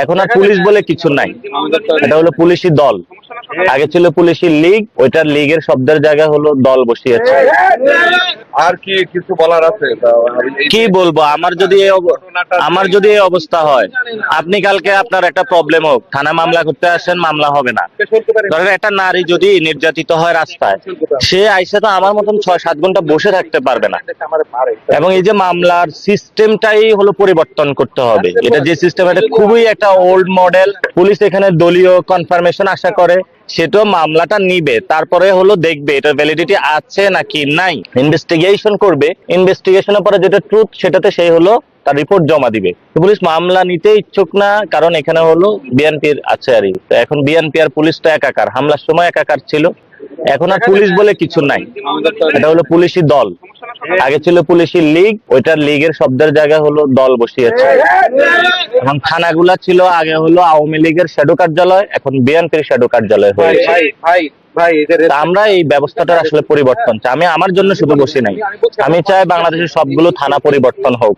এখন আর পুলিশ বলে কিছু নাই, এটা হলো পুলিশি দল। আগে ছিল পুলিশি লীগ, ওইটার লীগের শব্দের জায়গায় হলো দল বসিয়েছে। আর কি কিছু বলার আছে? কি বলবো, আমার যদি এই অবস্থা হয়, আপনি কালকে আপনার একটা প্রবলেম হোক, থানা মামলা করতে আসেন, মামলা হবে না। ধরেন একটা নারী যদি নির্যাতিত হয় রাস্তায়, সে আইসে তো আমার মতন 6-7 ঘন্টা বসে থাকতে পারবে না। এবং এই যে মামলার সিস্টেমটাই হলো পরিবর্তন করতে হবে। এটা যে সিস্টেম, এটা খুবই একটা ওল্ড মডেল। পুলিশ এখানে দলীয় কনফার্মেশন আশা করে, সেটাও মামলাটা নিবে, তারপরে হলো দেখবে এটা ভ্যালিডিটি আছে নাকি নাই, ইনভেস্টিগেশন করবে। ইনভেস্টিগেশনের পরে যেটা ট্রুথ, সেটাতে সেই হলো তার রিপোর্ট জমা দিবে। পুলিশ মামলা নিতে ইচ্ছুক না, কারণ এখানে হলো বিএনপির আছে আর এখন বিএনপি আর পুলিশ তো একাকার, হামলার সময় একাকার ছিল। এখন আর পুলিশ বলে কিছু নাই, এটা হলো পুলিশি দল। আগে ছিল পুলিশি লীগ, ওইটার লীগের শব্দের জায়গায় হলো দল বসিয়েছে। এবং থানাগুলা ছিল আগে হলো আওয়ামী লীগের শ্যাডো কার্যালয়, এখন বিএনপির শ্যাডো কার্যালয় হয়েছে। তা আমরা এই ব্যবস্থাটার আসলে পরিবর্তন চাই। আমি আমার জন্য শুধু বসি নাই, আমি চাই বাংলাদেশের সবগুলো থানা পরিবর্তন হোক।